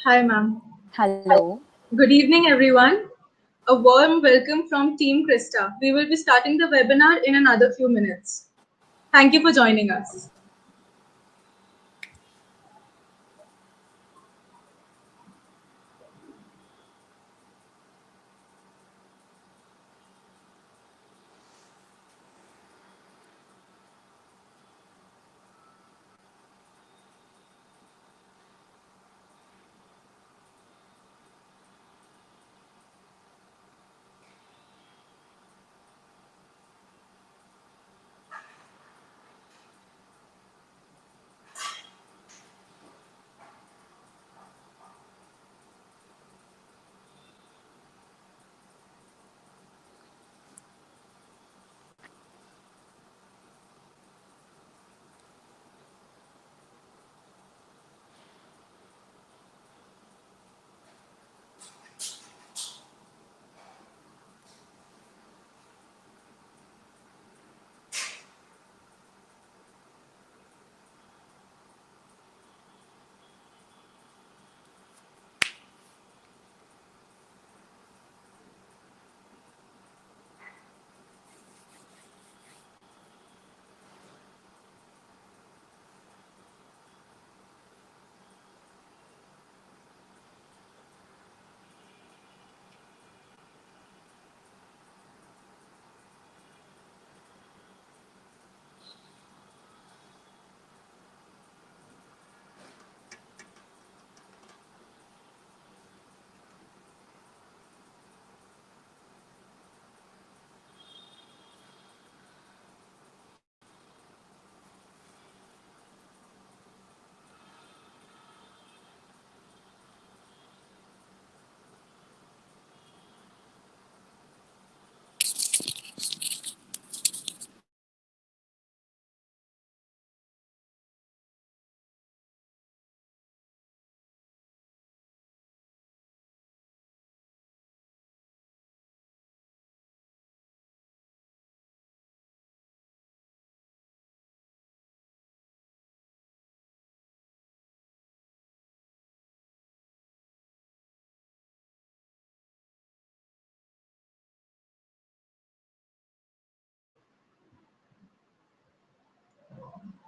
Hi, ma'am. Hello. Good evening, everyone. A warm welcome from Team Krista. We will be starting the webinar in another few minutes. Thank you for joining us.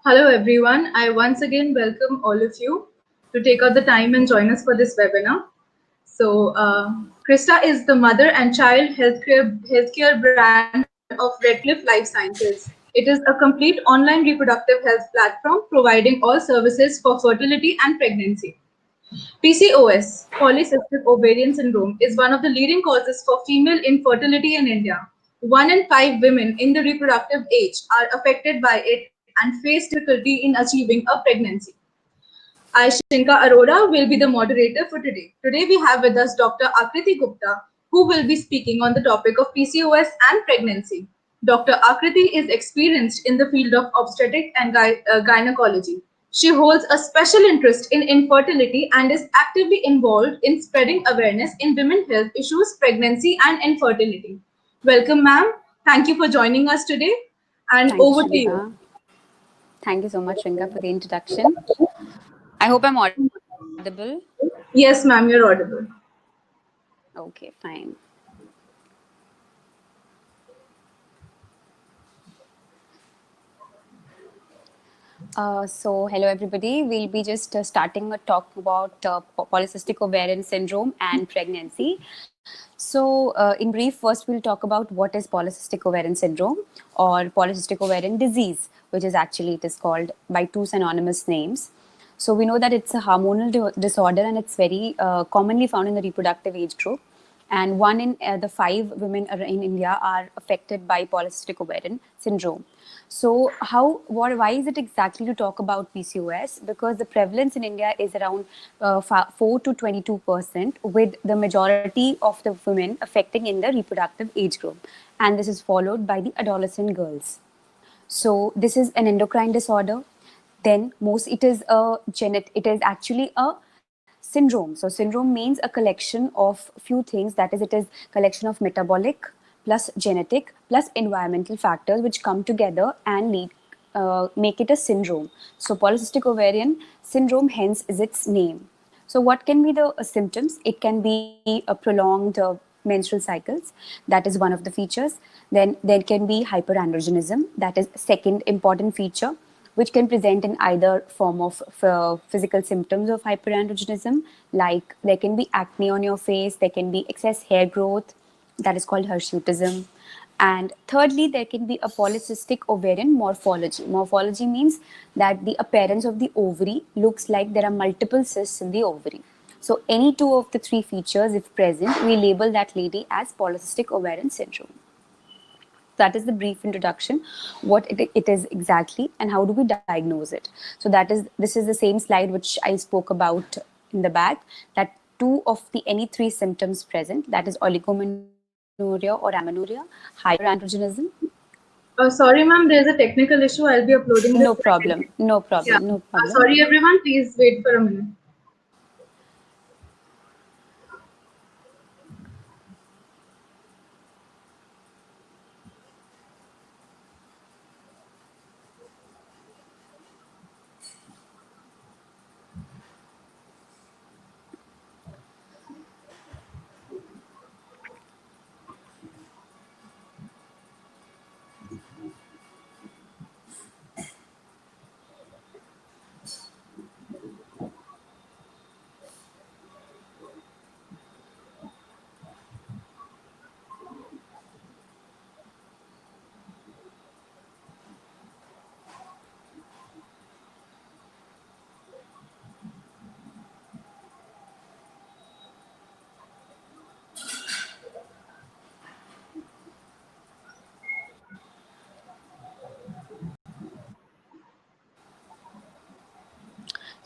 Hello, everyone. I once again welcome all of you to take out the time and join us for this webinar. Krista is the mother and child healthcare brand of Redcliffe Life Sciences. It is a complete online reproductive health platform providing all services for fertility and pregnancy. PCOS, polycystic ovarian syndrome, is one of the leading causes for female infertility in India. 1 in 5 women in the reproductive age are affected by it and face difficulty in achieving a pregnancy. I, Shinka Arora, will be the moderator for today. Today we have with us Dr. Akriti Gupta, who will be speaking on the topic of PCOS and pregnancy. Dr. Akriti is experienced in the field of obstetric and gynecology. She holds a special interest in infertility and is actively involved in spreading awareness in women's health issues, pregnancy, and infertility. Welcome, ma'am. Thank you for joining us today, and Thank you, over to you. Shrinka. Thank you so much, Shrinka, for the introduction. I hope I'm audible. Yes, ma'am, you're audible. Okay, fine. Hello everybody. We'll be just starting a talk about polycystic ovarian syndrome and pregnancy. In brief, first we'll talk about what is polycystic ovarian syndrome or polycystic ovarian disease, which is actually it is called by two synonymous names. So we know that it's a hormonal disorder and it's very commonly found in the reproductive age group. And 1 in the 5 women in India are affected by polycystic ovarian syndrome. So, why is it exactly to talk about PCOS? Because the prevalence in India is around 4 to 22%, with the majority of the women affecting in the reproductive age group, and this is followed by the adolescent girls. So this is an endocrine disorder. Then most it is a it is actually a syndrome. So syndrome means a collection of few things, that is it is collection of metabolic plus genetic plus environmental factors which come together and make it a syndrome. So polycystic ovarian syndrome hence is its name. So what can be the symptoms? It can be a prolonged menstrual cycles. That is one of the features. Then there can be hyperandrogenism. That is second important feature, which can present in either form of physical symptoms of hyperandrogenism, like there can be acne on your face, there can be excess hair growth, that is called hirsutism. And thirdly, there can be a polycystic ovarian morphology. Morphology means that the appearance of the ovary looks like there are multiple cysts in the ovary. So any two of the three features, if present, we label that lady as polycystic ovarian syndrome. That is the brief introduction, what it is exactly and how do we diagnose it. So this is the same slide which I spoke about in the back, that two of the any three symptoms present, that is oligomenorrhea or amenorrhea, hyperandrogenism. Sorry, ma'am, there's a technical issue. I'll be uploading No this. problem, no Yeah. problem, no problem. Sorry, everyone. Please wait for a minute.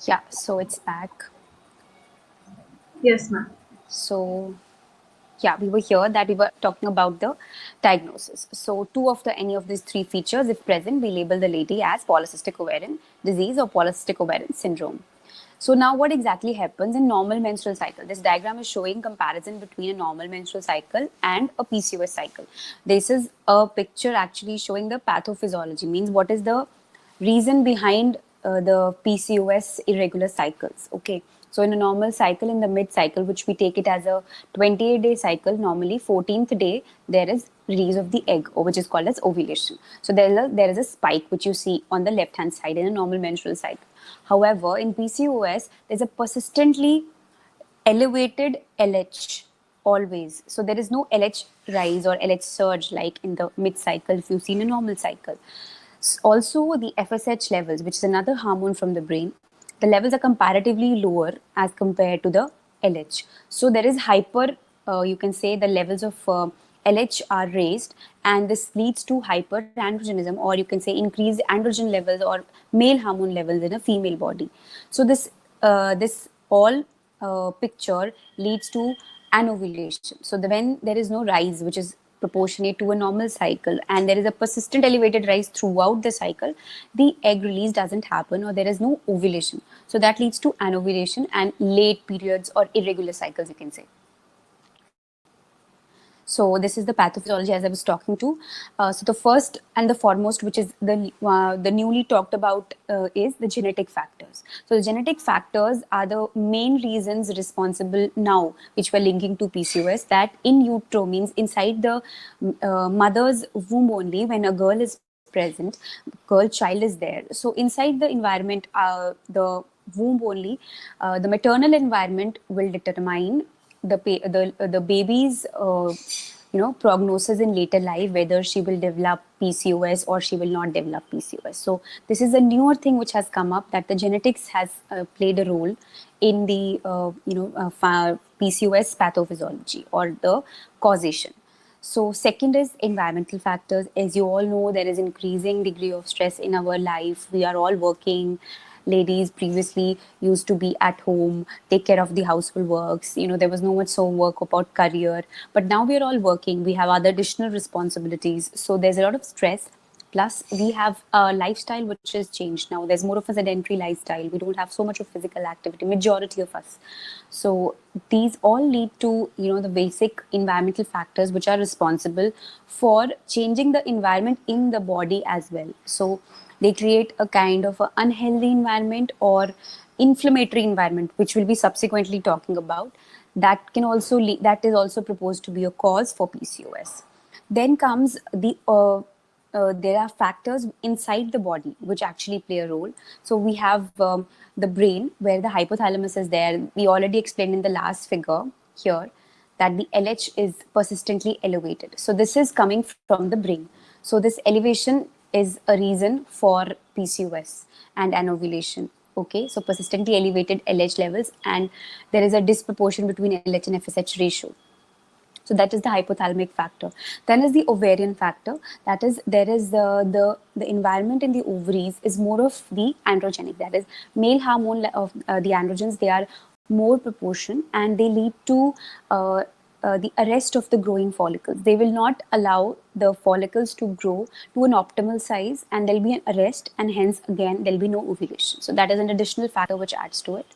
Yeah, so it's back. Yes, ma'am. So yeah, we were here that we were talking about the diagnosis. So two of the any of these three features, if present, we label the lady as polycystic ovarian disease or polycystic ovarian syndrome. So now what exactly happens in normal menstrual cycle? This diagram is showing comparison between a normal menstrual cycle and a PCOS cycle. This is a picture actually showing the pathophysiology, means what is the reason behind the PCOS irregular cycles. Okay, so in a normal cycle, in the mid cycle, which we take it as a 28-day cycle, normally 14th day there is release of the egg, or which is called as ovulation. So there is a spike which you see on the left hand side in a normal menstrual cycle. However, in PCOS, there's a persistently elevated LH always. So there is no LH rise or LH surge like in the mid cycle if you see in a normal cycle. Also, the FSH levels, which is another hormone from the brain, the levels are comparatively lower as compared to the LH. So there is you can say the levels of LH are raised, and this leads to hyperandrogenism, or you can say increased androgen levels or male hormone levels in a female body. So this all picture leads to anovulation. So when there is no rise, which is proportionate to a normal cycle, and there is a persistent elevated rise throughout the cycle, the egg release doesn't happen or there is no ovulation. So that leads to anovulation and late periods or irregular cycles, you can say. So this is the pathophysiology as I was talking to. So the first and the foremost, which is the newly talked about, is the genetic factors. So the genetic factors are the main reasons responsible now, which we're linking to PCOS. That in utero means inside the mother's womb only, when a girl is present, girl child is there. So inside the environment, the womb only, the maternal environment will determine the baby's prognosis in later life, whether she will develop PCOS or she will not develop PCOS. So this is a newer thing which has come up, that the genetics has played a role in the PCOS pathophysiology or the causation. So second is environmental factors. As you all know, there is increasing degree of stress in our life. We are all working. Ladies previously used to be at home, take care of the household works. There was no much so work about career. But now we are all working. We have other additional responsibilities. So there's a lot of stress. Plus, we have a lifestyle which has changed now. There's more of a sedentary lifestyle. We don't have so much of physical activity, majority of us. So these all lead to, the basic environmental factors which are responsible for changing the environment in the body as well. So they create a kind of a unhealthy environment, or inflammatory environment, which we'll be subsequently talking about, that can also that is also proposed to be a cause for PCOS. Then comes there are factors inside the body which actually play a role. So we have the brain, where the hypothalamus is there. We already explained in the last figure here that the LH is persistently elevated. So this is coming from the brain. So this elevation is a reason for PCOS and anovulation. Okay, so persistently elevated LH levels, and there is a disproportion between LH and FSH ratio. So that is the hypothalamic factor. Then is the ovarian factor. That is, there is the environment in the ovaries is more of the androgenic. That is, male hormone of the androgens, they are more proportion, and they lead to the arrest of the growing follicles. They will not allow the follicles to grow to an optimal size, and there'll be an arrest, and hence again there'll be no ovulation. So that is an additional factor which adds to it.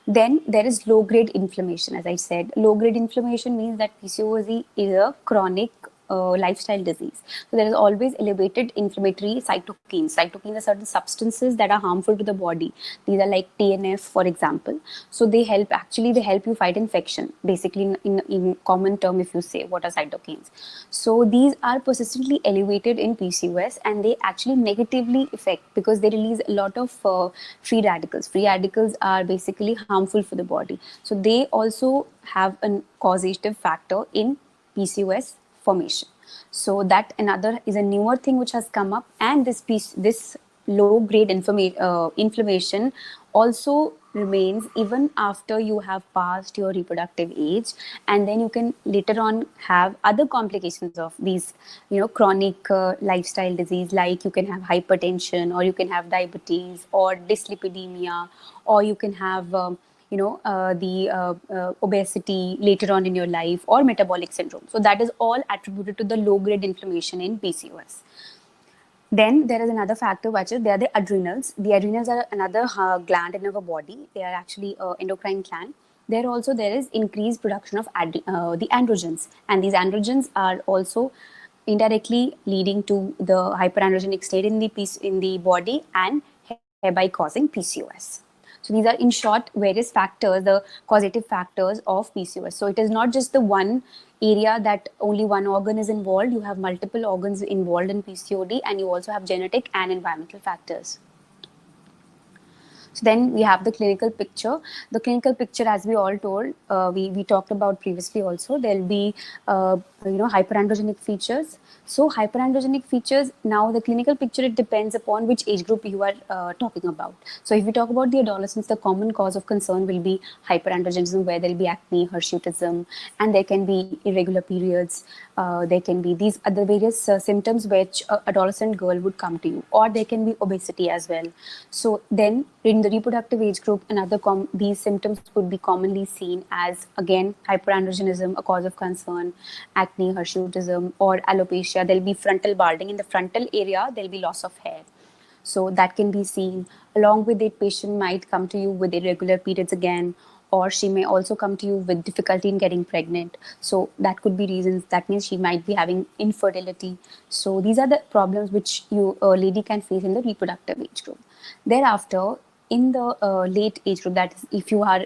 Then there is low grade inflammation. As I said, low grade inflammation means that PCOS is a chronic lifestyle disease. So there is always elevated inflammatory cytokines. Cytokines are certain substances that are harmful to the body. These are like TNF, for example. So they help you fight infection. Basically, in common term, if you say what are cytokines. So these are persistently elevated in PCOS, and they actually negatively affect because they release a lot of free radicals. Free radicals are basically harmful for the body. So they also have a causative factor in PCOS formation. So that another is a newer thing which has come up, and this low grade inflammation also remains even after you have passed your reproductive age, and then you can later on have other complications of these chronic lifestyle disease, like you can have hypertension, or you can have diabetes, or dyslipidemia, or you can have obesity later on in your life, or metabolic syndrome. So that is all attributed to the low grade inflammation in PCOS. Then there is another factor, which is they are the adrenals. The adrenals are another gland in our body. They are actually endocrine gland. There also there is increased production of the androgens, and these androgens are also indirectly leading to the hyperandrogenic state in the body, and thereby causing PCOS. So these are, in short, various factors, the causative factors of PCOS. So it is not just the one area that only one organ is involved. You have multiple organs involved in PCOD, and you also have genetic and environmental factors. So then we have the clinical picture. The clinical picture, as we all told, we talked about previously also, there'll be hyperandrogenic features. So hyperandrogenic features, now the clinical picture, it depends upon which age group you are talking about. So if we talk about the adolescents, the common cause of concern will be hyperandrogenism, where there'll be acne, hirsutism, and there can be irregular periods. There can be these other various symptoms which an adolescent girl would come to you, or there can be obesity as well. So then in the reproductive age group, these symptoms could be commonly seen as, again, hyperandrogenism, a cause of concern, acne, hirsutism, or alopecia. There'll be frontal balding. In the frontal area, there'll be loss of hair. So that can be seen. Along with it, patient might come to you with irregular periods again, or she may also come to you with difficulty in getting pregnant. So that could be reasons. That means she might be having infertility. So these are the problems which a lady can face in the reproductive age group. Thereafter, in the late age group, that is, if you are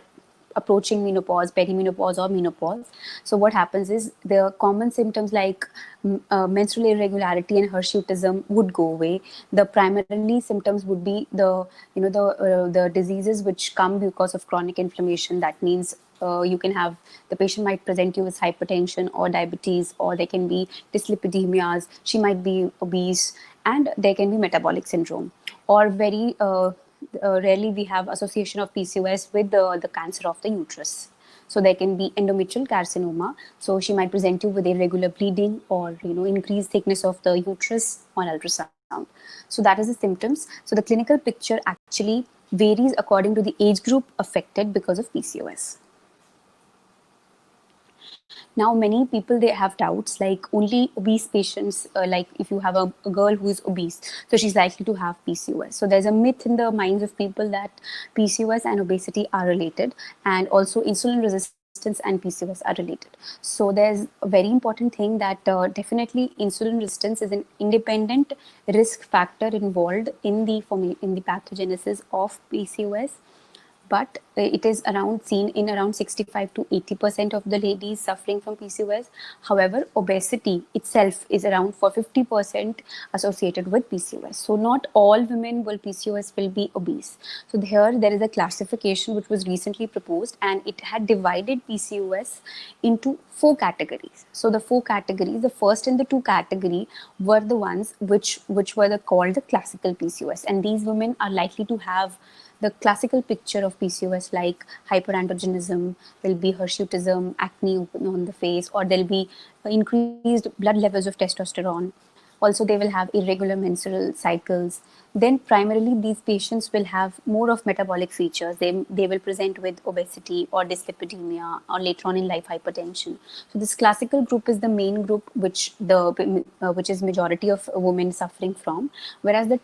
approaching menopause, perimenopause, or menopause, so what happens is the common symptoms like menstrual irregularity and hirsutism would go away. The primarily symptoms would be the diseases which come because of chronic inflammation. That means you can have, the patient might present you with hypertension or diabetes, or there can be dyslipidemias, she might be obese, and there can be metabolic syndrome, or very rarely we have association of PCOS with the cancer of the uterus. So there can be endometrial carcinoma. So she might present you with irregular bleeding, or increased thickness of the uterus on ultrasound. So that is the symptoms. So the clinical picture actually varies according to the age group affected because of PCOS. Now, many people, they have doubts, like only obese patients, like if you have a girl who is obese, so she's likely to have PCOS. So there's a myth in the minds of people that PCOS and obesity are related, and also insulin resistance and PCOS are related. So there's a very important thing that definitely insulin resistance is an independent risk factor involved in the pathogenesis of PCOS. but it is around seen in around 65 to 80% of the ladies suffering from PCOS. However, obesity itself is around for 50% associated with PCOS. So not all women with PCOS will be obese. So here there is a classification which was recently proposed, and it had divided PCOS into four categories. So the four categories, the first and the two category were the ones which were called the classical PCOS, and these women are likely to have the classical picture of PCOS, like hyperandrogenism, there'll be hirsutism, acne on the face, or there'll be increased blood levels of testosterone. Also, they will have irregular menstrual cycles. Then, primarily, these patients will have more of metabolic features. They will present with obesity or dyslipidemia, or later on in life hypertension. So, this classical group is the main group which is majority of women suffering from. Whereas the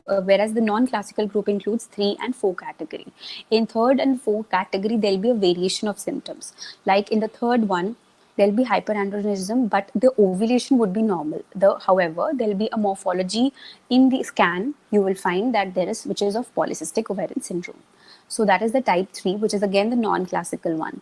whereas the non-classical group includes 3 and 4 category. In third and fourth category, there'll be a variation of symptoms. Like in the third one, there'll be hyperandrogenism, but the ovulation would be normal. However, there'll be a morphology in the scan. You will find that which is of polycystic ovarian syndrome. So that is the type 3, which is again the non-classical one.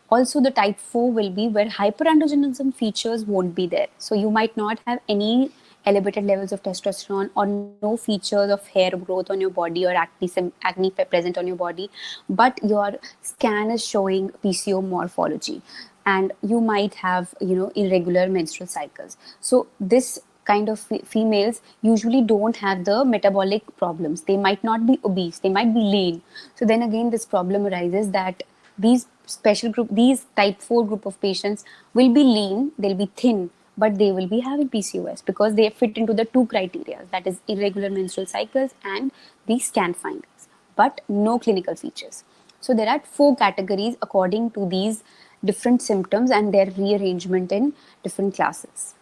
Also, the type 4 will be where hyperandrogenism features won't be there. So you might not have any elevated levels of testosterone or no features of hair growth on your body or acne present on your body, but your scan is showing PCO morphology, and you might have irregular menstrual cycles. So this kind of females usually don't have the metabolic problems. They might not be obese, they might be lean. So then again, this problem arises that these type 4 group of patients will be lean, they'll be thin, but they will be having PCOS because they fit into the two criteria, that is irregular menstrual cycles and the scan findings, but no clinical features. So there are 4 categories according to these different symptoms and their rearrangement in different classes.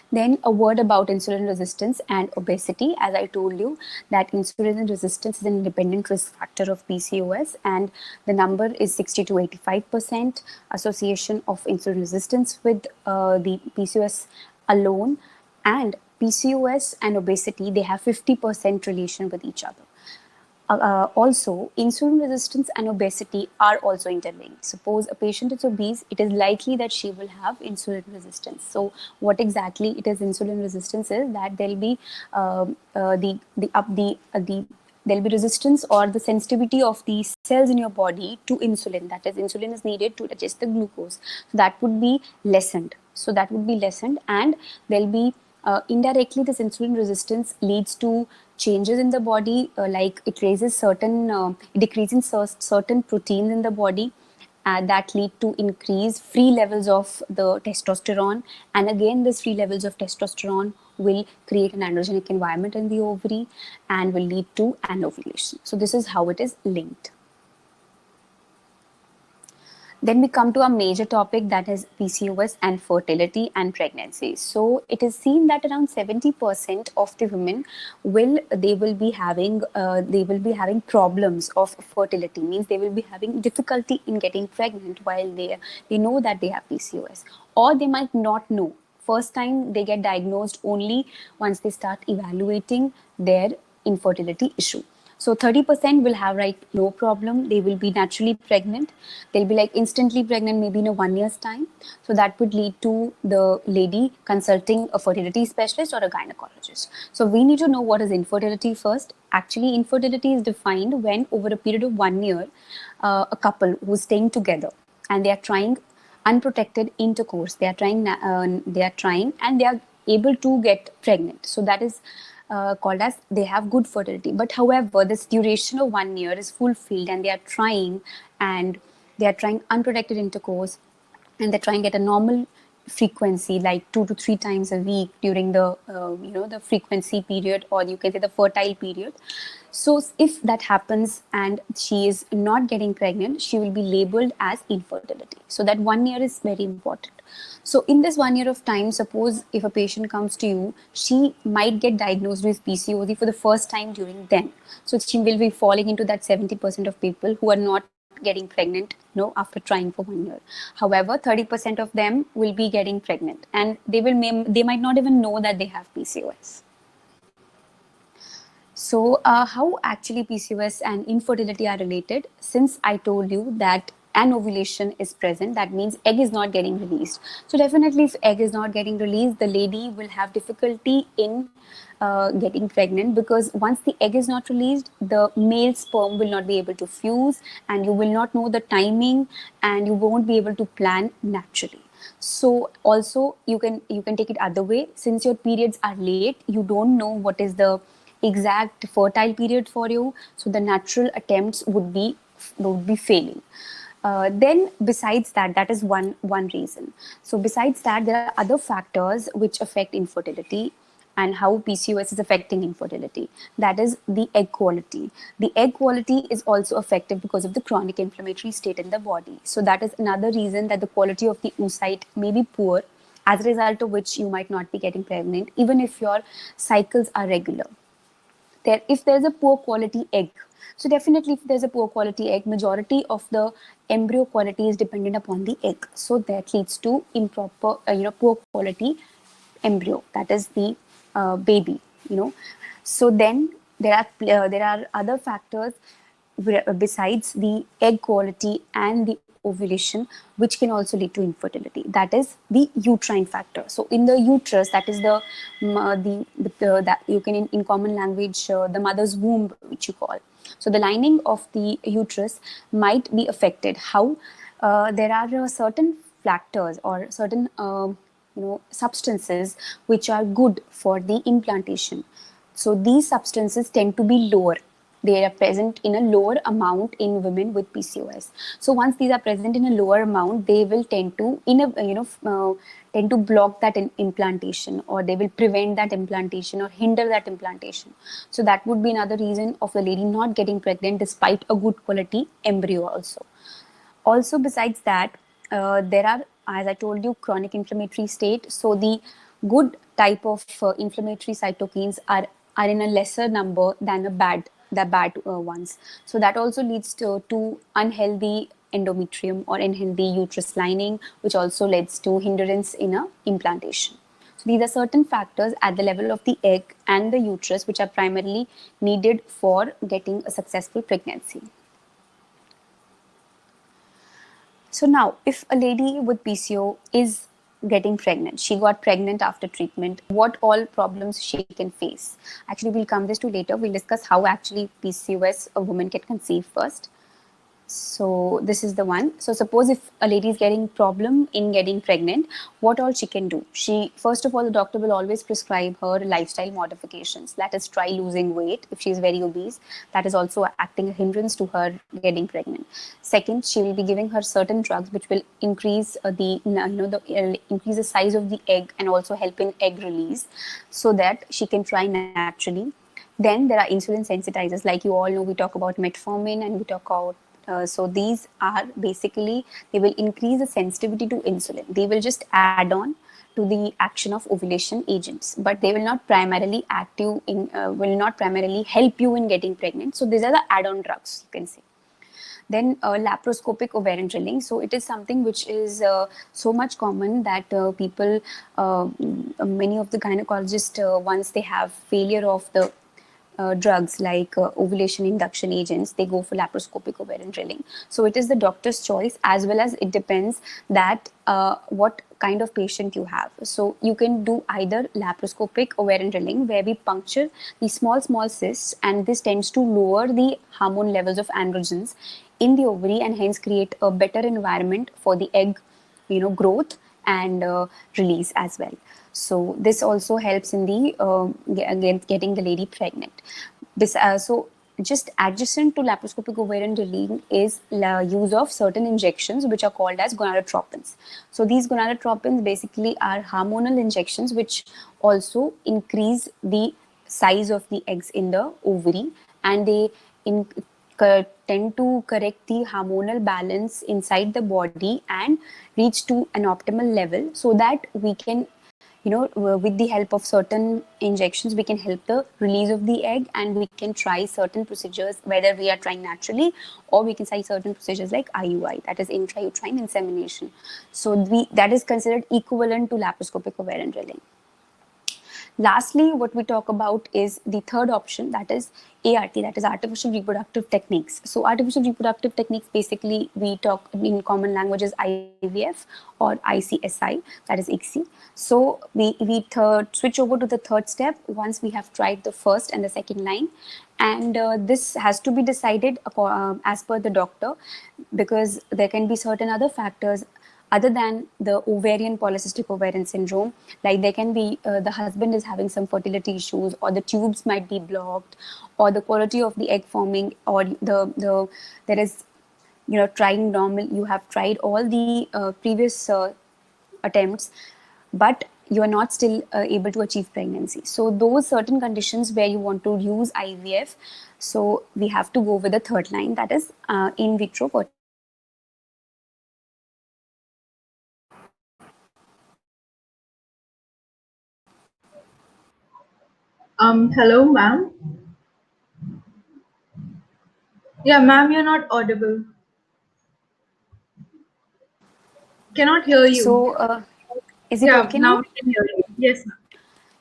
Then a word about insulin resistance and obesity. As I told you, that insulin resistance is an independent risk factor of PCOS, and the number is 60 to 85% association of insulin resistance with the PCOS alone. And PCOS and obesity, they have 50% relation with each other. Also, insulin resistance and obesity are also interlinked. Suppose a patient is obese, it is likely that she will have insulin resistance. So, what exactly it is insulin resistance is that there'll be there'll be resistance or the sensitivity of the cells in your body to insulin. That is, insulin is needed to digest the glucose. So that would be lessened. And there'll be indirectly, this insulin resistance leads to changes in the body, like it decreases certain proteins in the body, that lead to increased free levels of the testosterone. And again, this free levels of testosterone will create an androgenic environment in the ovary and will lead to anovulation. So this is how it is linked. Then we come to a major topic, that is PCOS and fertility and pregnancy. So it is seen that around 70% of the women will be having problems of fertility. Means they will be having difficulty in getting pregnant while they know that they have PCOS, or they might not know. First time they get diagnosed only once they start evaluating their infertility issue. So 30% will have no problem. They will be naturally pregnant. They'll be instantly pregnant, maybe in a 1 year's time. So that would lead to the lady consulting a fertility specialist or a gynecologist. So we need to know what is infertility first. Actually, infertility is defined when over a period of 1 year, a couple who's staying together and they are trying unprotected intercourse. They are trying and they are able to get pregnant. So that is called as they have good fertility. But however, this duration of 1 year is fulfilled and they are trying unprotected intercourse, and they're trying at a normal frequency, like 2 to 3 times a week during the the frequency period, or you can say the fertile period. So if that happens and she is not getting pregnant, she will be labeled as infertility. So that 1 year is very important. So in this 1 year of time, suppose if a patient comes to you, she might get diagnosed with PCOS for the first time during then. So she will be falling into that 70% of people who are not getting pregnant after trying for 1 year. However, 30% of them will be getting pregnant, and they might not even know that they have PCOS. So, how actually PCOS and infertility are related? Since I told you that an ovulation is present, that means egg is not getting released. So, definitely, if egg is not getting released, the lady will have difficulty in getting pregnant, because once the egg is not released, the male sperm will not be able to fuse, and you will not know the timing, and you won't be able to plan naturally. So also you can take it other way. Since your periods are late, you don't know what is the exact fertile period for you, so the natural attempts would be failing. Then besides that, that is one reason. So besides that, there are other factors which affect infertility, and how PCOS is affecting infertility. That is the egg quality. The egg quality is also affected because of the chronic inflammatory state in the body. So that is another reason that the quality of the oocyte may be poor, as a result of which you might not be getting pregnant, even if your cycles are regular. If there's a poor quality egg, so definitely if there's a poor quality egg, majority of the embryo quality is dependent upon the egg, so that leads to improper poor quality embryo, that is the baby, so then there are other factors besides the egg quality and the ovulation, which can also lead to infertility. That is the uterine factor. So in the uterus, that is the that you can in common language, the mother's womb, which you call. So the lining of the uterus might be affected. How there are certain factors or certain substances which are good for the implantation. So these substances tend to be lower. They are present in a lower amount in women with PCOS. So once these are present in a lower amount, they will tend to tend to block that implantation, or they will prevent that implantation or hinder that implantation. So that would be another reason of the lady not getting pregnant despite a good quality embryo also. Also besides that, there are, as I told you, chronic inflammatory state. So the good type of inflammatory cytokines are in a lesser number than the bad ones. So that also leads to unhealthy endometrium or unhealthy uterus lining, which also leads to hindrance in a implantation. So these are certain factors at the level of the egg and the uterus which are primarily needed for getting a successful pregnancy. So now, if a lady with PCO is getting pregnant, she got pregnant after treatment, what all problems she can face? Actually, we'll come this to later. We'll discuss how actually PCOS a woman can conceive first. So this is the one. So suppose if a lady is getting problem in getting pregnant, what all she can do? She, first of all, the doctor will always prescribe her lifestyle modifications. That is, try losing weight if she is very obese. That is also acting a hindrance to her getting pregnant. Second, she will be giving her certain drugs which will increase increase the size of the egg and also help in egg release, so that she can try naturally. Then there are insulin sensitizers, like you all know. We talk about metformin and we talk about so these are basically, they will increase the sensitivity to insulin. They will just add on to the action of ovulation agents, but they will not primarily will not primarily help you in getting pregnant. So these are the add-on drugs, you can say. Then laparoscopic ovarian drilling. So it is something which is so much common that many of the gynecologists, once they have failure of the drugs like ovulation induction agents, they go for laparoscopic ovarian drilling. So it is the doctor's choice, as well as it depends that what kind of patient you have. So you can do either laparoscopic ovarian drilling, where we puncture the small cysts, and this tends to lower the hormone levels of androgens in the ovary, and hence create a better environment for the egg growth and release as well. So this also helps in the getting the lady pregnant. So just adjacent to laparoscopic ovarian drilling is use of certain injections which are called as gonadotropins. So these gonadotropins basically are hormonal injections which also increase the size of the eggs in the ovary, and they tend to correct the hormonal balance inside the body and reach to an optimal level, so that we can, with the help of certain injections, we can help the release of the egg, and we can try certain procedures, whether we are trying naturally or we can try certain procedures like IUI, that is intrauterine insemination. So that is considered equivalent to laparoscopic ovarian drilling. Lastly, what we talk about is the third option, that is ART, that is artificial reproductive techniques. So artificial reproductive techniques, basically we talk in common languages IVF or ICSI, that is ICSI. So we switch over to the third step once we have tried the first and the second line. And this has to be decided as per the doctor, because there can be certain other factors other than the ovarian polycystic ovarian syndrome. Like there can be the husband is having some fertility issues, or the tubes might be blocked, or the quality of the egg forming, or there is, trying normal, you have tried all the previous attempts, but you are not still able to achieve pregnancy. So those certain conditions where you want to use IVF, so we have to go with the third line, that is in vitro fertilization. Hello, ma'am. Yeah, ma'am, you're not audible. Cannot hear you. So is it Yeah, okay now now? we can hear you. Yes, ma'am.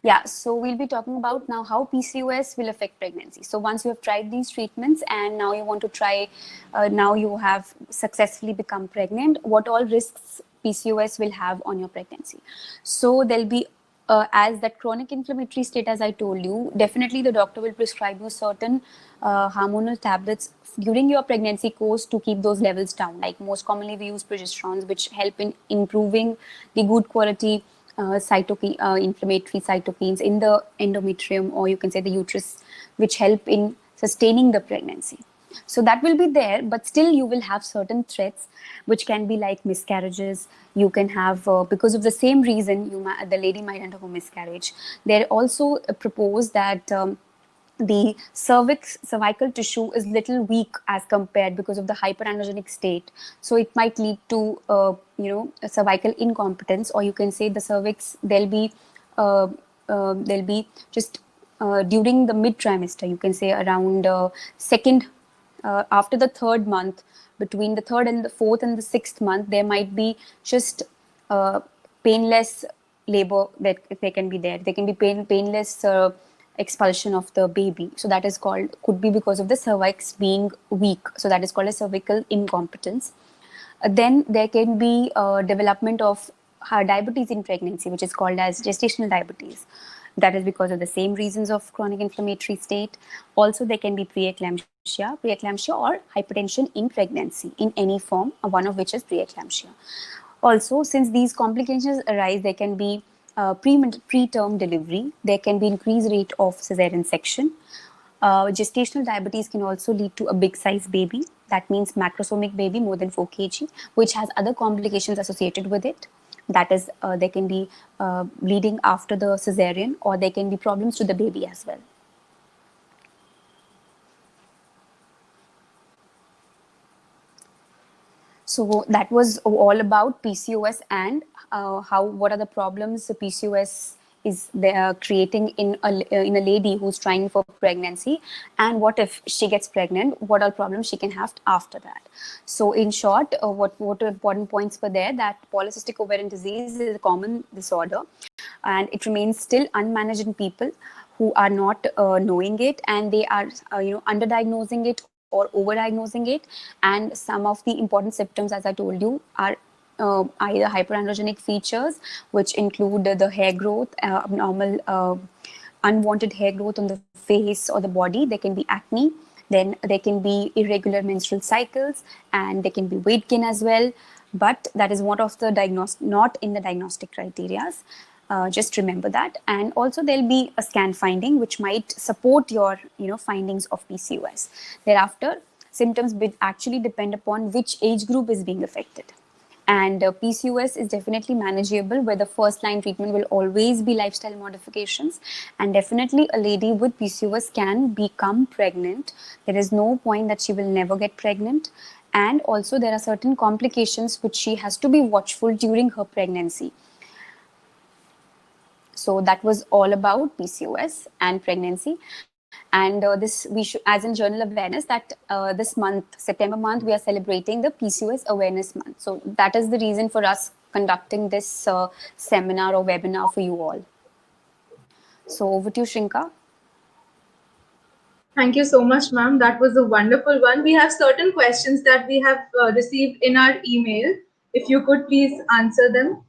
Yeah, so we'll be talking about now how PCOS will affect pregnancy. So once you have tried these treatments and now you want to try, now you have successfully become pregnant, what all risks PCOS will have on your pregnancy. So there'll be, as that chronic inflammatory state, as I told you, definitely the doctor will prescribe you certain hormonal tablets during your pregnancy course to keep those levels down. Like most commonly we use progesterones, which help in improving the good quality inflammatory cytokines in the endometrium, or you can say the uterus, which help in sustaining the pregnancy. So that will be there, but still you will have certain threats, which can be like miscarriages. You can have, because of the same reason, the lady might undergo miscarriage. They also propose that the cervical tissue is little weak as compared, because of the hyperandrogenic state. So it might lead to a cervical incompetence, or you can say the cervix, there'll be just during the mid trimester, you can say around second, after the third month, between the third and the fourth and the sixth month, there might be just uh, painless labor that they can be there. There can be painless expulsion of the baby. So that is called, could be because of the cervix being weak. So that is called a cervical incompetence. Then there can be development of diabetes in pregnancy, which is called as gestational diabetes. That is because of the same reasons of chronic inflammatory state. Also, there can be preeclampsia or hypertension in pregnancy in any form, one of which is preeclampsia. Also, since these complications arise, there can be preterm delivery. There can be increased rate of cesarean section. Gestational diabetes can also lead to a big size baby. That means macrosomic baby more than 4 kg, which has other complications associated with it. That is, there can be bleeding after the cesarean, or there can be problems to the baby as well. So that was all about PCOS and what are the problems the PCOS is creating in a lady who's trying for pregnancy, and what if she gets pregnant, what are problems she can have after that. So in short, what important points were there, that polycystic ovarian disease is a common disorder, and it remains still unmanaged in people who are not knowing it, and they are underdiagnosing it or overdiagnosing it. And some of the important symptoms, as I told you, are either hyperandrogenic features, which include the hair growth, abnormal unwanted hair growth on the face or the body. There can be acne. Then there can be irregular menstrual cycles, and there can be weight gain as well. But that is one of the not in the diagnostic criteria. Just remember that. And also there'll be a scan finding which might support your findings of PCOS. Thereafter, symptoms will actually depend upon which age group is being affected. And PCOS is definitely manageable, where the first line treatment will always be lifestyle modifications. And definitely a lady with PCOS can become pregnant. There is no point that she will never get pregnant. And also there are certain complications which she has to be watchful during her pregnancy. So that was all about PCOS and pregnancy. And this we should, as in general awareness, that this month, September month, we are celebrating the PCOS awareness month. So that is the reason for us conducting this seminar or webinar for you all. So over to you, Shrinka. Thank you so much, ma'am. That was a wonderful one. We have certain questions that we have received in our email. If you could please answer them.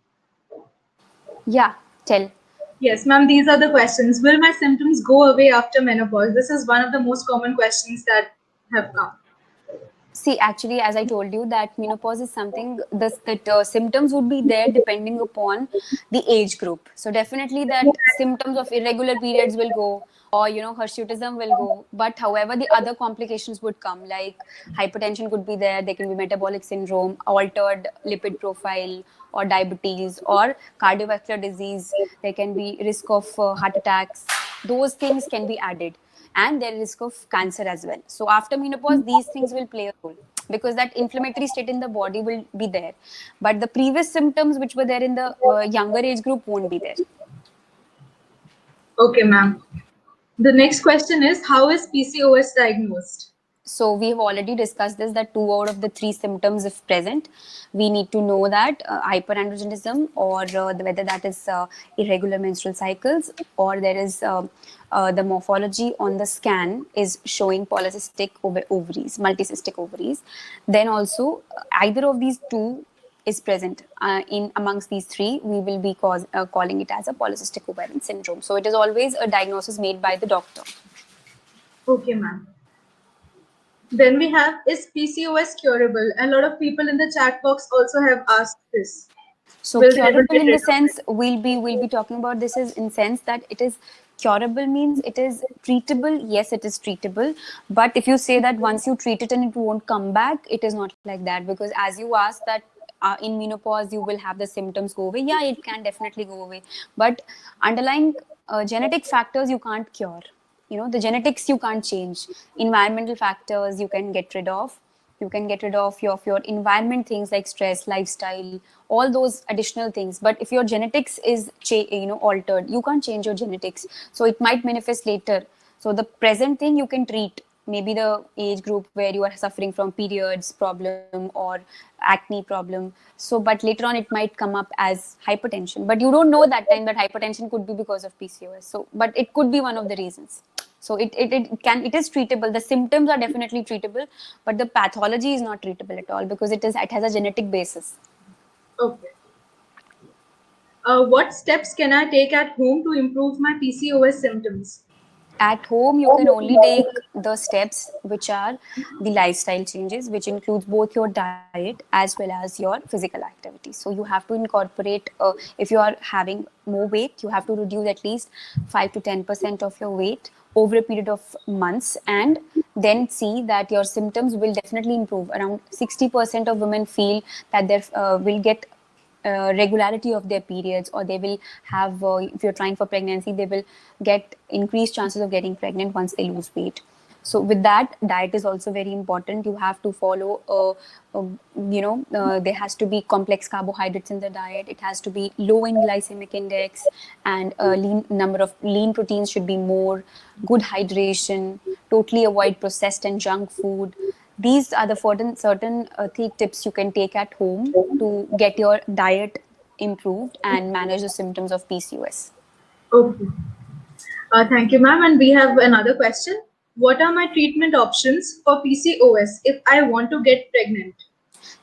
Yeah, tell. Yes, ma'am, these are the questions. Will my symptoms go away after menopause? This is one of the most common questions that have come. See, actually, as I told you, that menopause is something that symptoms would be there depending upon the age group. So definitely that symptoms of irregular periods will go, or hirsutism will go. But however, the other complications would come, like hypertension could be there. There can be metabolic syndrome, altered lipid profile, or diabetes, or cardiovascular disease. There can be risk of heart attacks. Those things can be added, and there is risk of cancer as well. So after menopause, these things will play a role because that inflammatory state in the body will be there, but the previous symptoms which were there in the younger age group won't be there. Okay, ma'am. The next question is, how is PCOS diagnosed? So we have already discussed this, that 2 out of the 3 symptoms if present, we need to know that hyperandrogenism, or whether that is irregular menstrual cycles, or there is the morphology on the scan is showing polycystic ovaries, multicystic ovaries. Then also either of these two is present in amongst these 3, we will be calling it as a polycystic ovarian syndrome. So it is always a diagnosis made by the doctor. Okay, ma'am. Then we have, is PCOS curable? A lot of people in the chat box also have asked this. So Will they curable get in rid the of it? sense we'll be talking about this is in sense that it is curable means it is treatable. Yes, it is treatable. But if you say that once you treat it and it won't come back, it is not like that, because as you asked that in menopause you will have the symptoms go away. Yeah, it can definitely go away. But underlying genetic factors you can't cure. The genetics you can't change. Environmental factors you can get rid of. You can get rid of your environment, things like stress, lifestyle, all those additional things. But if your genetics is altered, you can't change your genetics, so it might manifest later. So the present thing you can treat, maybe the age group where you are suffering from periods problem or acne problem. So but later on it might come up as hypertension, but you don't know that time that hypertension could be because of PCOS. So but it could be one of the reasons. So it is treatable. The symptoms are definitely treatable, but the pathology is not treatable at all, because it has a genetic basis. Okay. What steps can I take at home to improve my PCOS symptoms? At home you can only take the steps which are the lifestyle changes, which includes both your diet as well as your physical activity. So you have to incorporate, if you are having more weight, you have to reduce at least 5 to 10% of your weight over a period of months, and then see that your symptoms will definitely improve. Around 60% of women feel that they will get regularity of their periods, or they will have, if you're trying for pregnancy, they will get increased chances of getting pregnant once they lose weight. So with that, diet is also very important. You have to follow there has to be complex carbohydrates in the diet. It has to be low in glycemic index, and lean number of lean proteins should be more. Good hydration, totally avoid processed and junk food. These are the certain tips you can take at home to get your diet improved and manage the symptoms of PCOS. Okay. Thank you, ma'am. And we have another question. What are my treatment options for PCOS if I want to get pregnant?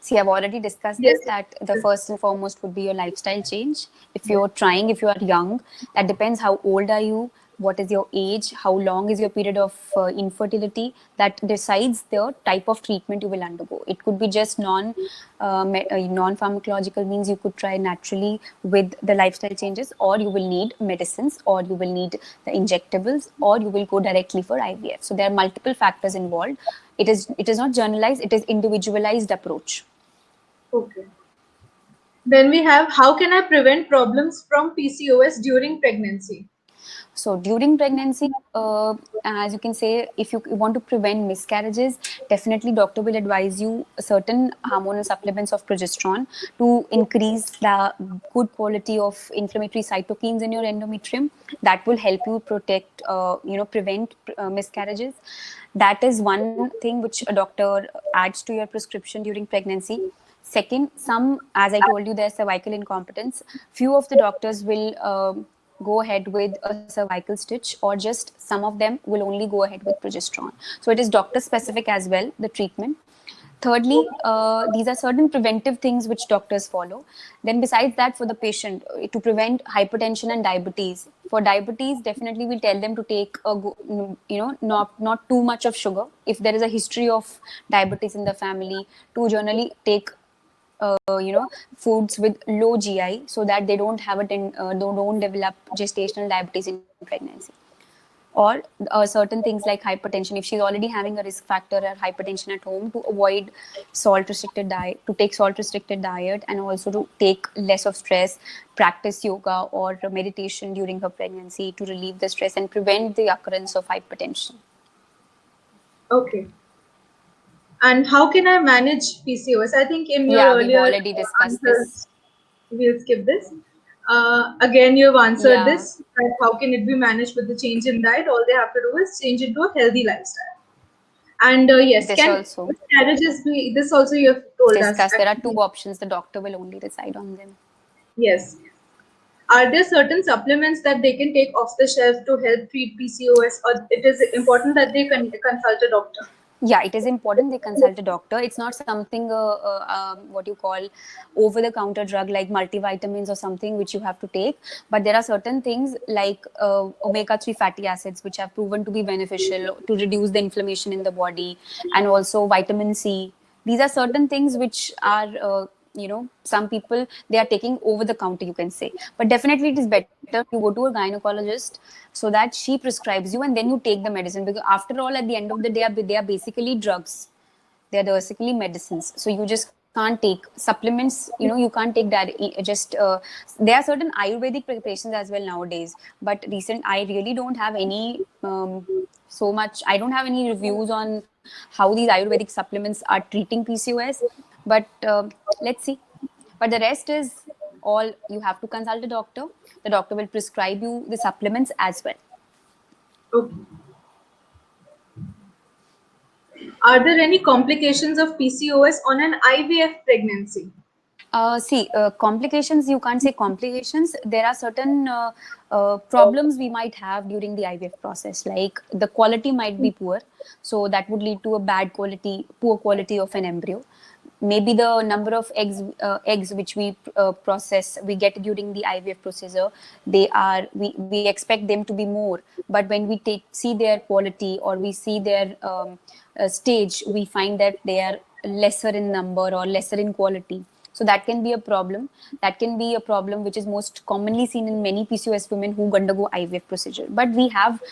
See, I've already discussed Yes. this, that the first and foremost would be your lifestyle change. If you're trying, if you are young, that depends how old are you, what is your age, how long is your period of infertility, that decides the type of treatment you will undergo. It could be just non pharmacological means, you could try naturally with the lifestyle changes, or you will need medicines, or you will need the injectables, or you will go directly for IVF. So there are multiple factors involved. It is not generalized, it is individualized approach. Okay. Then we have, how can I prevent problems from PCOS during pregnancy? So during pregnancy, as you can say, if you want to prevent miscarriages, definitely doctor will advise you certain hormonal supplements of progesterone to increase the good quality of inflammatory cytokines in your endometrium. That will help you prevent miscarriages. That is one thing which a doctor adds to your prescription during pregnancy. Second, as I told you, there's cervical incompetence. Few of the doctors will go ahead with a cervical stitch, or just some of them will only go ahead with progesterone. So it is doctor specific as well, the treatment. Thirdly, these are certain preventive things which doctors follow. Then besides that, for the patient, to prevent hypertension and diabetes, for diabetes, definitely we'll tell them to take not too much of sugar. If there is a history of diabetes in the family, to generally take foods with low GI, so that they don't have don't develop gestational diabetes in pregnancy. Or certain things like hypertension, if she's already having a risk factor or hypertension at home, to avoid salt restricted diet, to take salt restricted diet, and also to take less of stress, practice yoga or meditation during her pregnancy to relieve the stress and prevent the occurrence of hypertension. Okay. And how can I manage PCOS? I think in your Yeah, we've earlier already discussed this. answers, we'll skip this. Again, you've answered Yeah, this. That how can it be managed with the change in diet? All they have to do is change into a healthy lifestyle. And yes, this can also miscarriages be? This also you have told us. discussed. There are two Actually, options. The doctor will only decide on them. yes. Are there certain supplements that they can take off the shelf to help treat PCOS, or it is important that they consult a doctor? Yeah, it is important they consult a doctor. It's not something what you call over the counter drug like multivitamins or something which you have to take, but there are certain things like omega-3 fatty acids which have proven to be beneficial to reduce the inflammation in the body, and also vitamin C. These are certain things which are some people they are taking over the counter, you can say. But definitely it is better you go to a gynecologist so that she prescribes you and then you take the medicine, because after all at the end of the day they are basically drugs, they are basically medicines. So you just can't take supplements, you can't take that just there are certain ayurvedic preparations as well nowadays, but I really don't have any so much, I don't have any reviews on how these ayurvedic supplements are treating PCOS. But let's see. But the rest is all, you have to consult a doctor. The doctor will prescribe you the supplements as well. Okay. Are there any complications of PCOS on an IVF pregnancy? Complications, you can't say complications. There are certain problems we might have during the IVF process, like the quality might be poor. So that would lead to a poor quality of an embryo. Maybe the number of eggs which we get during the IVF procedure, we expect them to be more. But when we see their quality, or we see their stage, we find that they are lesser in number or lesser in quality. So that can be a problem. That can be a problem which is most commonly seen in many PCOS women who undergo IVF procedure. But we have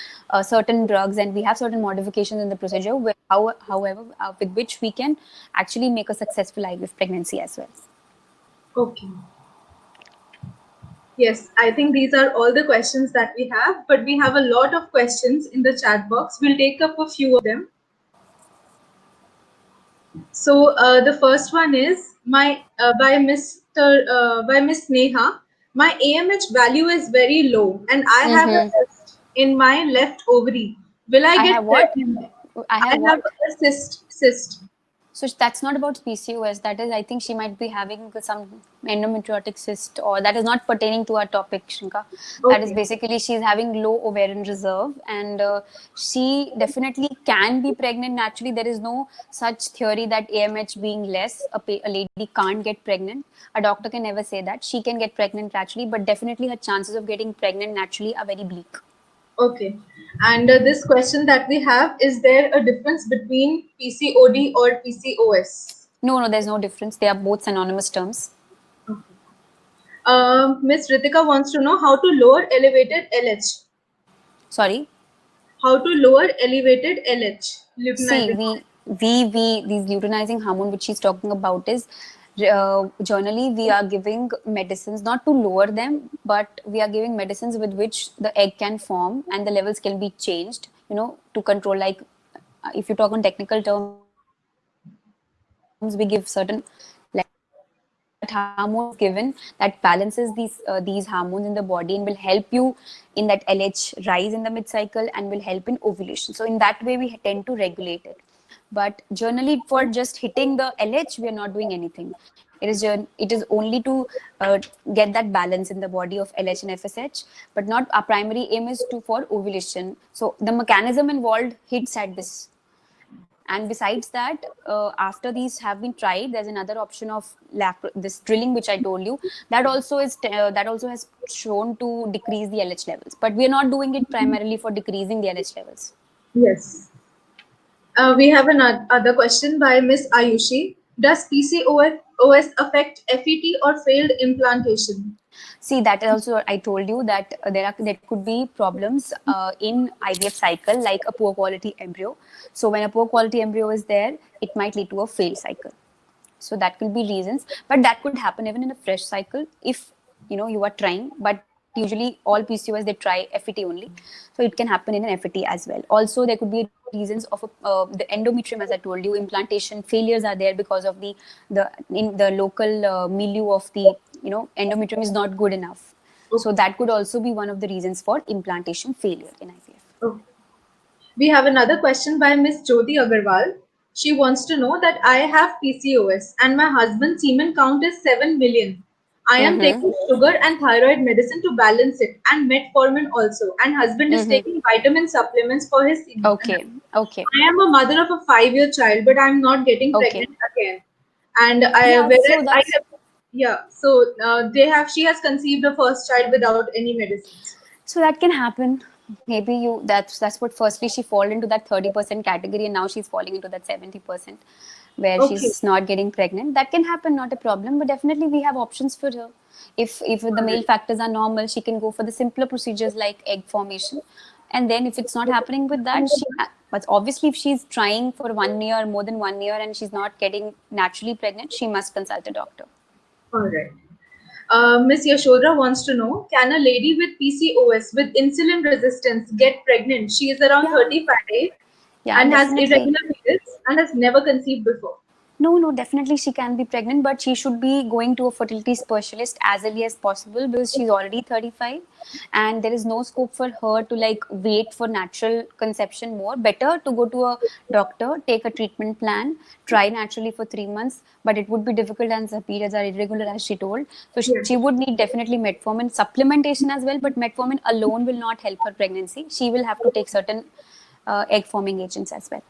certain drugs and we have certain modifications in the procedure, however, with which we can actually make a successful IVF pregnancy as well. Okay. Yes, I think these are all the questions that we have, but we have a lot of questions in the chat box. We'll take up a few of them. So the first one is by Miss Neha. My AMH value is very low, and I have a Mm-hmm. cyst in my left ovary. Will I I get have what? pregnant? I I have have what? a cyst. So that's not about PCOS. That is, I think she might be having some endometriotic cyst, or that is not pertaining to our topic, Shinka. That is Okay. basically she's having low ovarian reserve, and she definitely can be pregnant naturally. There is no such theory that AMH being less, a lady can't get pregnant. A doctor can never say that. She can get pregnant naturally, but definitely her chances of getting pregnant naturally are very bleak. Okay. And this question that we have, is there a difference between PCOD or PCOS? No, there's no difference. They are both synonymous terms. Okay. Miss Ritika wants to know how to lower elevated LH. Sorry. How to lower elevated LH, See, luteinizing. we these luteinizing hormone which she's talking about is generally we are giving medicines not to lower them, but we are giving medicines with which the egg can form and the levels can be changed, to control. Like if you talk on technical terms, we give certain like that hormone is given that balances these hormones in the body and will help you in that LH rise in the mid cycle and will help in ovulation. So in that way we tend to regulate it. But generally, for just hitting the LH, we are not doing anything. It is only to get that balance in the body of LH and FSH, but not our primary aim is to for ovulation. So the mechanism involved hits at this. And besides that, after these have been tried, there's another option of this drilling, which I told you. That also has shown to decrease the LH levels. But we are not doing it primarily for decreasing the LH levels. Yes. We have another question by Miss Ayushi. Does PCOS affect FET or failed implantation? See, that also I told you that there could be problems in IVF cycle, like a poor quality embryo. So when a poor quality embryo is there, it might lead to a failed cycle. So that could be reasons, but that could happen even in a fresh cycle if you are trying. But usually all PCOS they try FET only, so it can happen in an FET as well. Also, there could be reasons of the endometrium, as I told you, implantation failures are there because of the local milieu of the endometrium is not good enough. Okay. So that could also be one of the reasons for implantation failure in IVF. Okay. We have another question by Miss Jyoti Agarwal. She wants to know that I have PCOS and my husband's semen count is 7 million. I am taking sugar and thyroid medicine to balance it and metformin also. And husband is taking vitamin supplements for his semen. Okay. I am a mother of a 5-year child, but I'm not getting Okay. pregnant again. And she has conceived her first child without any medicines. So that can happen. Maybe that's what firstly she fall into that 30% category, and now she's falling into that 70% where Okay. she's not getting pregnant. That can happen, not a problem, but definitely we have options for her. If the male factors are normal, she can go for the simpler procedures like egg formation. And then if it's not happening with that, but obviously if she's trying for 1 year, more than 1 year, and she's not getting naturally pregnant, she must consult a doctor. All right. Miss Yashodra wants to know, can a lady with PCOS with insulin resistance get pregnant? She is around 35 and has irregular periods and has never conceived before. No, definitely she can be pregnant, but she should be going to a fertility specialist as early as possible because she's already 35 and there is no scope for her to wait for natural conception more. Better to go to a doctor, take a treatment plan, try naturally for 3 months, but it would be difficult and her periods are irregular as she told. So she would need definitely metformin supplementation as well, but metformin alone will not help her pregnancy. She will have to take certain egg forming agents as well.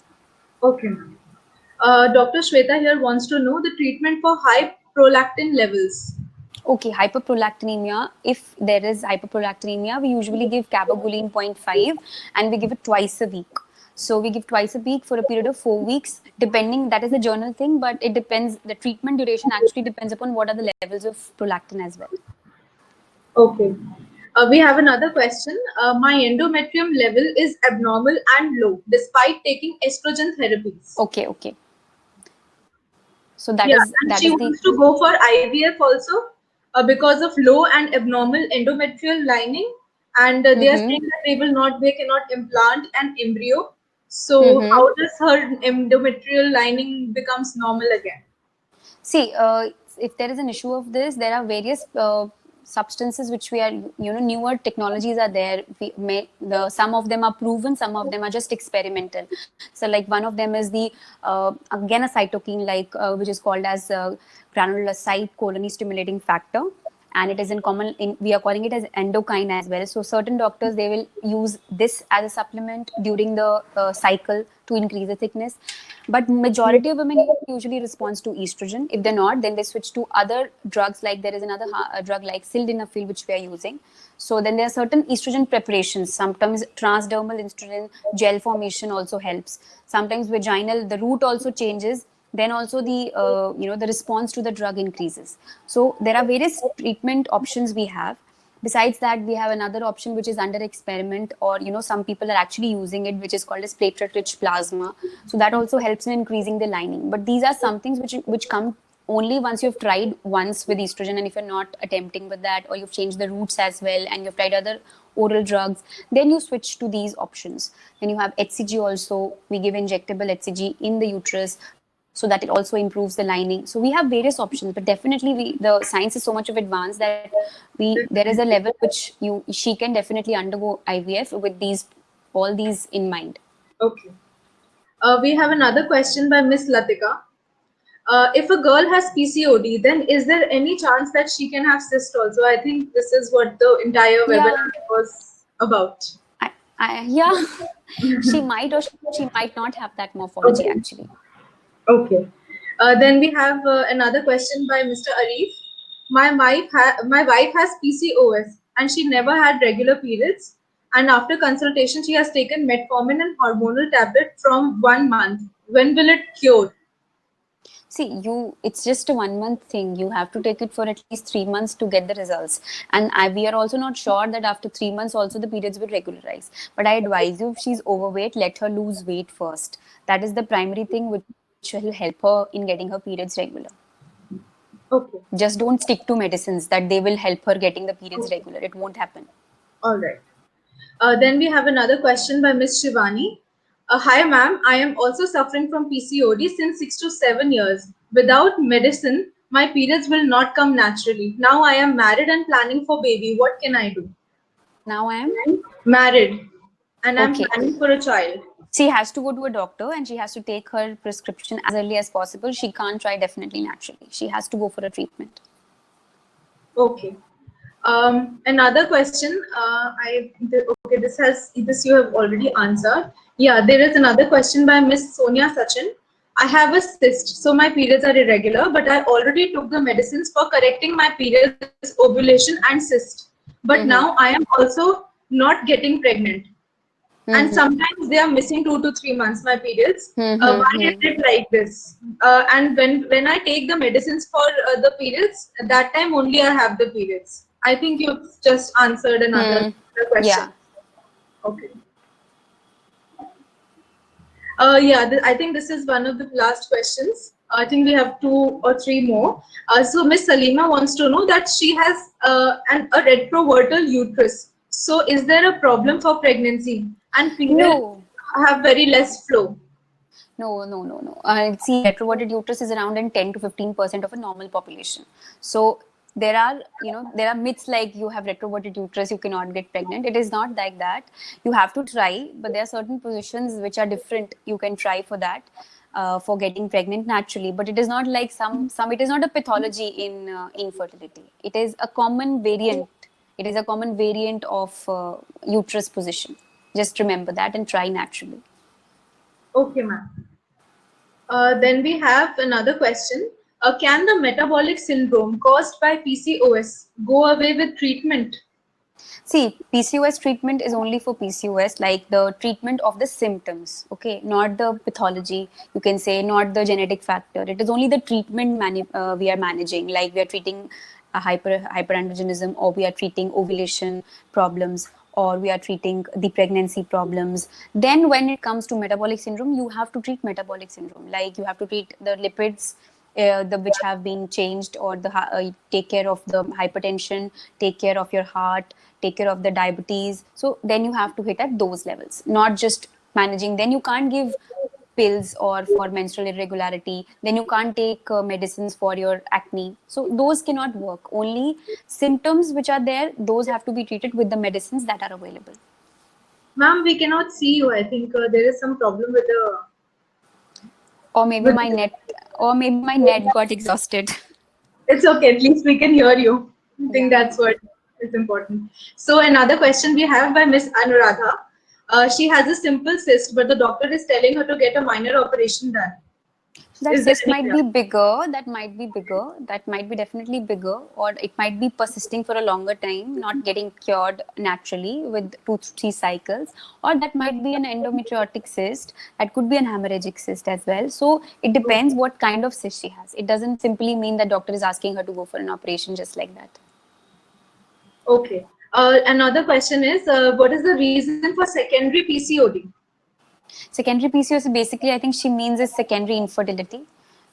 Okay. Dr. Shweta here wants to know the treatment for high prolactin levels. Okay, hyperprolactinemia. If there is hyperprolactinemia, we usually give cabergoline 0.5 and we give it twice a week. So we give twice a week for a period of 4 weeks, depending, that is the journal thing, but it depends, the treatment duration actually depends upon what are the levels of prolactin as well. Okay. We have another question. My endometrium level is abnormal and low despite taking estrogen therapies. Okay. So that she wants to go for IVF also because of low and abnormal endometrial lining, and they are saying that they cannot implant an embryo. So how does her endometrial lining becomes normal again? See, if there is an issue of this, there are various substances which we are, newer technologies are there. Some of them are proven, some of them are just experimental. So like one of them is the again a cytokine which is called as granulocyte colony stimulating factor, and it is we are calling it as endokine as well. So certain doctors, they will use this as a supplement during the cycle to increase the thickness, but majority of women usually responds to estrogen. If they're not, then they switch to other drugs, like there is another drug like sildenafil which we are using. So then there are certain estrogen preparations. Sometimes transdermal estrogen gel formation also helps. Sometimes vaginal, the route also changes, then also the the response to the drug increases. So there are various treatment options we have. Besides that, we have another option which is under experiment, or some people are actually using it, which is called as platelet rich plasma. So that also helps in increasing the lining. But these are some things which come only once you've tried once with estrogen, and if you're not attempting with that, or you've changed the routes as well and you've tried other oral drugs, then you switch to these options. Then you have HCG also. We give injectable HCG in the uterus so that it also improves the lining. So we have various options, but definitely the science is so much of advanced that there is a level which she can definitely undergo IVF with all these in mind. Okay. We have another question by Miss Latika. If a girl has PCOD, then is there any chance that she can have cyst also? I think this is what the entire Yeah, webinar was about. yeah, she might or she might not have that morphology Okay. actually. Okay. Then we have another question by Mr. Arif. My wife has PCOS and she never had regular periods. And after consultation, she has taken metformin and hormonal tablet from 1 month. When will it cure? See, it's just a 1 month thing. You have to take it for at least 3 months to get the results. And we are also not sure that after 3 months also the periods will regularize. But I advise you, if she's overweight, let her lose weight first. That is the primary thing which will help her in getting her periods regular. Okay. Just don't stick to medicines that they will help her getting the periods Okay. regular. It won't happen. All right. Then we have another question by Miss Shivani. Hi, ma'am. I am also suffering from PCOD since 6 to 7 years. Without medicine, my periods will not come naturally. Now I am married and planning for baby. What can I do? Now I am Married and I'm okay. planning for a child. She has to go to a doctor and she has to take her prescription as early as possible. She can't try definitely naturally. She has to go for a treatment. Okay. Another question. Okay, this you have already answered. Yeah, there is another question by Miss Sonia Sachin. I have a cyst, so my periods are irregular, but I already took the medicines for correcting my periods, ovulation, and cyst. But now Mm-hmm. I am also not getting pregnant, and Mm-hmm. sometimes they are missing 2 to 3 months my periods. Why is Mm-hmm. it like this? And when I take the medicines for the periods, at that time only I have the periods. I think you've just answered Hmm. another question. Yeah. Okay. Yeah, I think this is one of the last questions. I think we have 2 or 3 more. So Miss Salima wants to know that she has a retrovertal uterus. So is there a problem for pregnancy and periods No. have very less flow? No. See, retroverted uterus is around in 10 to 15% of a normal population. So there are myths like you have retroverted uterus, you cannot get pregnant. It is not like that. You have to try, but there are certain positions which are different. You can try for that. For getting pregnant naturally, but it is not like some. It is not a pathology in infertility. It is a common variant. It is a common variant of uterus position. Just remember that and try naturally. Okay, ma'am. Then we have another question. Can the metabolic syndrome caused by PCOS go away with treatment? See, PCOS treatment is only for PCOS, like the treatment of the symptoms, okay, not the pathology, you can say, not the genetic factor. It is only the treatment we are managing, like we are treating a hyperandrogenism, or we are treating ovulation problems, or we are treating the pregnancy problems. Then when it comes to metabolic syndrome, you have to treat metabolic syndrome, like you have to treat the lipids, the which have been changed, or take care of the hypertension, take care of your heart, take care of the diabetes. So then you have to hit at those levels, not just managing. Then you can't give pills or for menstrual irregularity, then you can't take medicines for your acne, so those cannot work. Only symptoms which are there, those have to be treated with the medicines that are available. Ma'am, we cannot see you. I think there is some problem with the Or maybe with my net or maybe my net got exhausted. It's okay. At least we can hear you. I think Yeah. that's what is important. So another question we have by Miss Anuradha. She has a simple cyst, but the doctor is telling her to get a minor operation done. That Is there cyst any might chance? be bigger, that might be definitely bigger, or it might be persisting for a longer time, not getting cured naturally with 2 3 cycles, or that might be an endometriotic cyst, that could be an hemorrhagic cyst as well. So it depends what kind of cyst she has. It doesn't simply mean that doctor is asking her to go for an operation just like that. Okay. Another question is, what is the reason for secondary PCOD? Secondary PCOS, basically, I think she means is secondary infertility.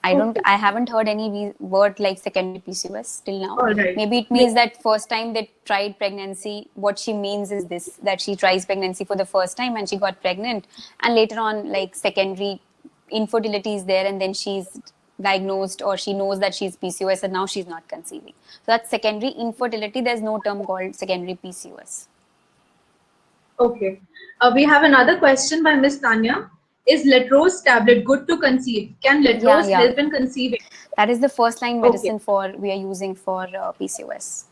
Okay. I haven't heard any word like secondary PCOS till now. All right. Maybe it means that first time they tried pregnancy, what she means is this, that she tries pregnancy for the first time and she got pregnant. And later on, like secondary infertility is there, and then she's diagnosed, or she knows that she's PCOS and now she's not conceiving. So that's secondary infertility. There's no term called secondary PCOS. Okay. We have another question by Miss Tanya. is Letrose tablet good to conceive? Can Letrose Yeah. help in conceiving? That is the first line Okay, medicine we are using for PCOS.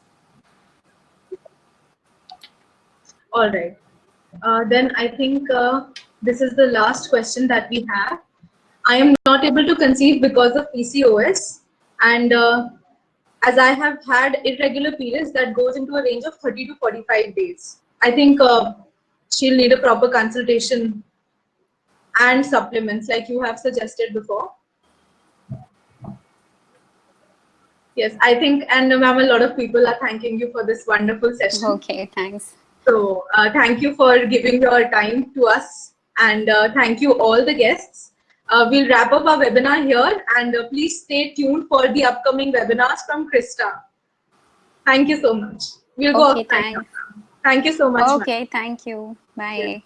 all right. Then I think this is the last question that we have. I am not able to conceive because of PCOS, and as I have had irregular periods that goes into a range of 30 to 45 days. I think she'll need a proper consultation and supplements like you have suggested before. Yes, I think, and ma'am, a lot of people are thanking you for this wonderful session. Okay, thanks. So thank you for giving your time to us, and thank you all the guests. We'll wrap up our webinar here, and please stay tuned for the upcoming webinars from Krista. Thank you so much. We'll go Okay, outside now. thanks. Thank you so much, ma'am. Okay, thank you. Bye. Yes.